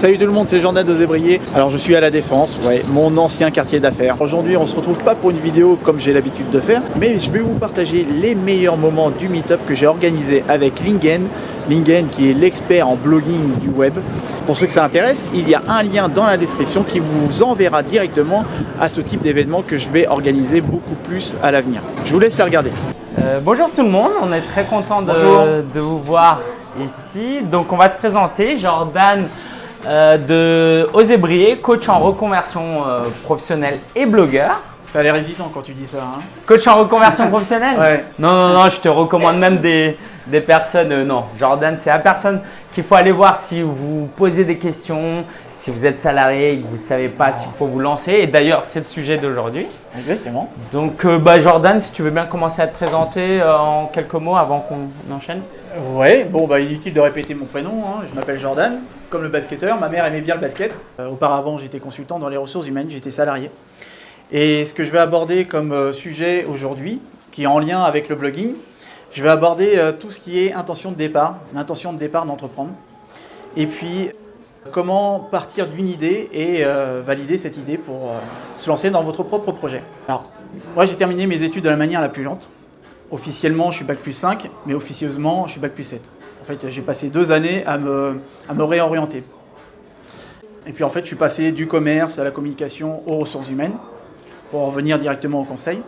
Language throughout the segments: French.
Salut tout le monde, c'est Jordan d'Osébrié. Alors je suis à La Défense, mon ancien quartier d'affaires. Aujourd'hui on se retrouve pas pour une vidéo comme j'ai l'habitude de faire, mais je vais vous partager les meilleurs moments du meet-up que j'ai organisé avec Lingen. Lingen qui est l'expert en blogging du web. Pour ceux que ça intéresse, il y a un lien dans la description qui vous enverra directement à ce type d'événement que je vais organiser beaucoup plus à l'avenir. Je vous laisse la regarder. Bonjour tout le monde, on est très content de vous voir ici. Donc on va se présenter, Jordan de Osébrié, coach en reconversion professionnelle et blogueur. T'as l'air hésitant quand tu dis ça, hein? Coach en reconversion professionnelle? Ouais. Non, je te recommande même des personnes. Non, Jordan, c'est la personne qu'il faut aller voir si vous posez des questions, si vous êtes salarié et que vous ne savez pas s'il faut vous lancer. Et d'ailleurs, c'est le sujet d'aujourd'hui. Exactement. Donc, Jordan, si tu veux bien commencer à te présenter en quelques mots avant qu'on enchaîne. Ouais, bon, inutile de répéter mon prénom, hein. Je m'appelle Jordan, comme le basketteur. Ma mère aimait bien le basket. Auparavant, j'étais consultant dans les ressources humaines, j'étais salarié. Et ce que je vais aborder comme sujet aujourd'hui, qui est en lien avec le blogging, je vais aborder tout ce qui est intention de départ, l'intention de départ d'entreprendre. Et puis, comment partir d'une idée et valider cette idée pour se lancer dans votre propre projet. Alors, moi j'ai terminé mes études de la manière la plus lente. Officiellement, je suis bac plus 5, mais officieusement, je suis bac plus 7. En fait, j'ai passé 2 années à me réorienter. Et puis en fait, je suis passé du commerce à la communication aux ressources humaines, pour en revenir directement au conseil.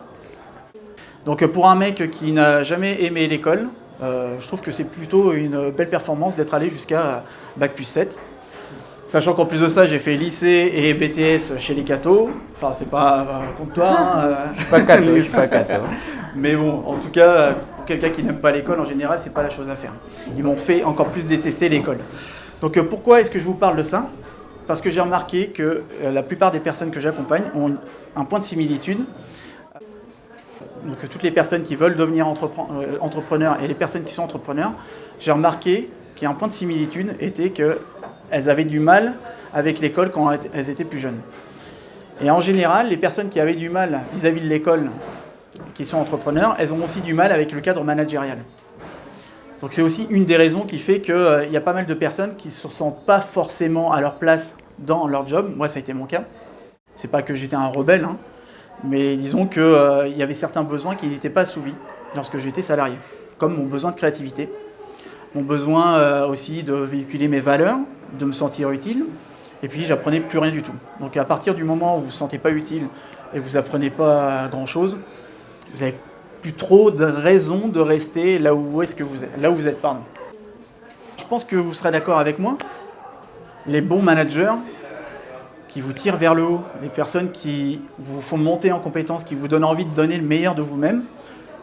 Donc pour un mec qui n'a jamais aimé l'école, je trouve que c'est plutôt une belle performance d'être allé jusqu'à bac plus 7. Sachant qu'en plus de ça, j'ai fait lycée et BTS chez les cathos. Enfin, c'est pas contre toi. Hein, Je suis pas catho. Mais bon, en tout cas, pour quelqu'un qui n'aime pas l'école, en général, c'est pas la chose à faire. Ils m'ont fait encore plus détester l'école. Donc pourquoi est-ce que je vous parle de ça? Parce que j'ai remarqué que la plupart des personnes que j'accompagne ont un point de similitude. Donc toutes les personnes qui veulent devenir entrepreneurs et les personnes qui sont entrepreneurs, j'ai remarqué qu'il y a un point de similitude, était qu'elles avaient du mal avec l'école quand elles étaient plus jeunes. Et en général, les personnes qui avaient du mal vis-à-vis de l'école, qui sont entrepreneurs, elles ont aussi du mal avec le cadre managérial. Donc c'est aussi une des raisons qui fait qu'il y a pas mal de personnes qui ne se sentent pas forcément à leur place dans leur job. Moi, ça a été mon cas. C'est pas que j'étais un rebelle, hein, mais disons qu'il y avait certains besoins qui n'étaient pas assouvis lorsque j'étais salarié, comme mon besoin de créativité, mon besoin aussi de véhiculer mes valeurs, de me sentir utile, et puis j'apprenais plus rien du tout. Donc à partir du moment où vous ne vous sentez pas utile et que vous apprenez pas grand-chose, vous n'avez plus trop de raisons de rester là où vous êtes. Je pense que vous serez d'accord avec moi. Les bons managers qui vous tirent vers le haut, les personnes qui vous font monter en compétences, qui vous donnent envie de donner le meilleur de vous-même,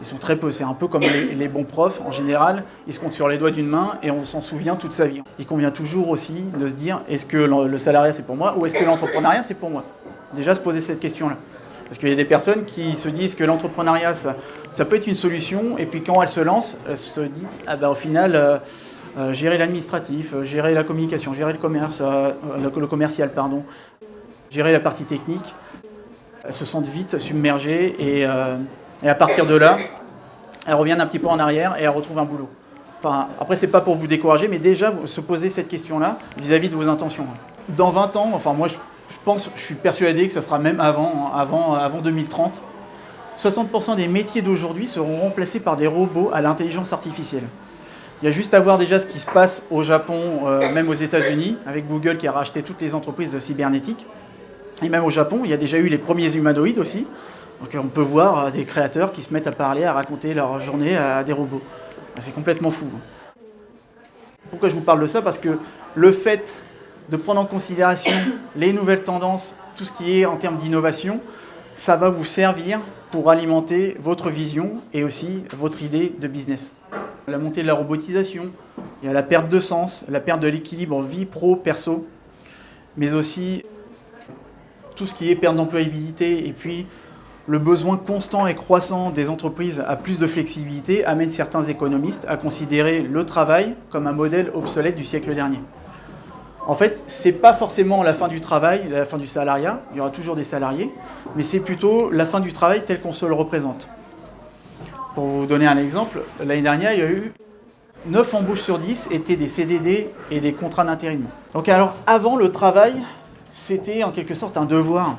ils sont très peu. C'est un peu comme les bons profs. En général, ils se comptent sur les doigts d'une main et on s'en souvient toute sa vie. Il convient toujours aussi de se dire, est-ce que le salariat c'est pour moi ou est-ce que l'entrepreneuriat c'est pour moi? Déjà se poser cette question-là. Parce qu'il y a des personnes qui se disent que l'entrepreneuriat ça peut être une solution et puis quand elles se lancent, elles se disent, au final, gérer l'administratif, gérer la communication, gérer le commerce, le commercial, gérer la partie technique, elles se sentent vite submergées et à partir de là, elles reviennent un petit peu en arrière et elles retrouvent un boulot. Enfin, après, c'est pas pour vous décourager, mais déjà se poser cette question-là vis-à-vis de vos intentions. Dans 20 ans, enfin moi je suis persuadé que ça sera même avant 2030, 60% des métiers d'aujourd'hui seront remplacés par des robots à l'intelligence artificielle. Il y a juste à voir déjà ce qui se passe au Japon, même aux États-Unis, avec Google qui a racheté toutes les entreprises de cybernétique. Et même au Japon, il y a déjà eu les premiers humanoïdes aussi. Donc on peut voir des créateurs qui se mettent à parler, à raconter leur journée à des robots. C'est complètement fou. Pourquoi je vous parle de ça? Parce que le fait de prendre en considération les nouvelles tendances, tout ce qui est en termes d'innovation, ça va vous servir pour alimenter votre vision et aussi votre idée de business. La montée de la robotisation, il y a la perte de sens, la perte de l'équilibre vie pro-perso, mais aussi tout ce qui est perte d'employabilité et puis le besoin constant et croissant des entreprises à plus de flexibilité amène certains économistes à considérer le travail comme un modèle obsolète du siècle dernier. En fait, ce n'est pas forcément la fin du travail, la fin du salariat, il y aura toujours des salariés, mais c'est plutôt la fin du travail tel qu'on se le représente. Pour vous donner un exemple, l'année dernière, il y a eu 9 embauches sur 10 étaient des CDD et des contrats d'intérim. Donc alors, avant le travail, c'était en quelque sorte un devoir.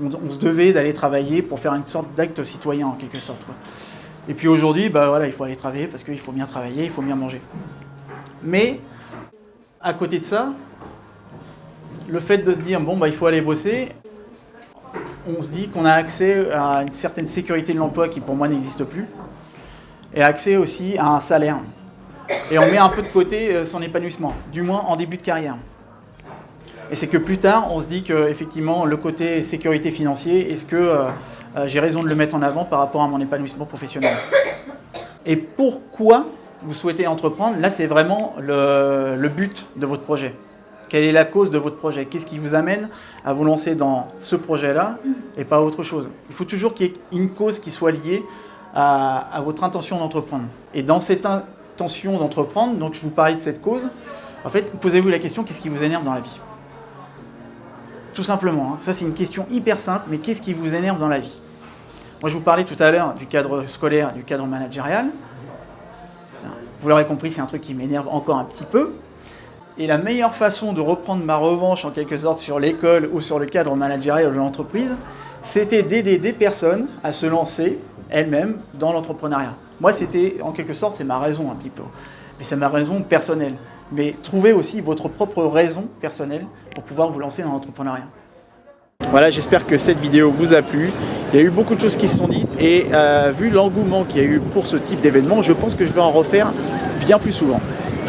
On se devait d'aller travailler pour faire une sorte d'acte citoyen, en quelque sorte, quoi. Et puis aujourd'hui, voilà, il faut aller travailler parce qu'il faut bien travailler, il faut bien manger. Mais, à côté de ça, le fait de se dire, il faut aller bosser, on se dit qu'on a accès à une certaine sécurité de l'emploi qui, pour moi, n'existe plus, et accès aussi à un salaire. Et on met un peu de côté son épanouissement, du moins en début de carrière. Et c'est que plus tard, on se dit qu'effectivement, le côté sécurité financière, est-ce que j'ai raison de le mettre en avant par rapport à mon épanouissement professionnel? Et pourquoi vous souhaitez entreprendre? Là, c'est vraiment le but de votre projet. Quelle est la cause de votre projet? Qu'est-ce qui vous amène à vous lancer dans ce projet-là et pas autre chose? Il faut toujours qu'il y ait une cause qui soit liée à votre intention d'entreprendre. Et dans cette intention d'entreprendre, donc je vous parlais de cette cause, en fait, posez-vous la question, qu'est-ce qui vous énerve dans la vie? Tout simplement, hein. Ça c'est une question hyper simple, mais qu'est-ce qui vous énerve dans la vie? Moi je vous parlais tout à l'heure du cadre scolaire, du cadre managérial. Vous l'aurez compris, c'est un truc qui m'énerve encore un petit peu. Et la meilleure façon de reprendre ma revanche en quelque sorte sur l'école ou sur le cadre managérial de l'entreprise, c'était d'aider des personnes à se lancer elles-mêmes dans l'entrepreneuriat. Moi c'était en quelque sorte, c'est ma raison un petit peu. Mais c'est ma raison personnelle. Mais trouvez aussi votre propre raison personnelle pour pouvoir vous lancer dans l'entrepreneuriat. Voilà, j'espère que cette vidéo vous a plu. Il y a eu beaucoup de choses qui se sont dites et vu l'engouement qu'il y a eu pour ce type d'événement, je pense que je vais en refaire bien plus souvent.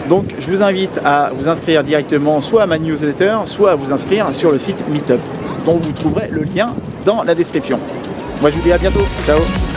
Donc je vous invite à vous inscrire directement soit à ma newsletter, soit à vous inscrire sur le site Meetup, dont vous trouverez le lien dans la description. Moi je vous dis à bientôt, ciao.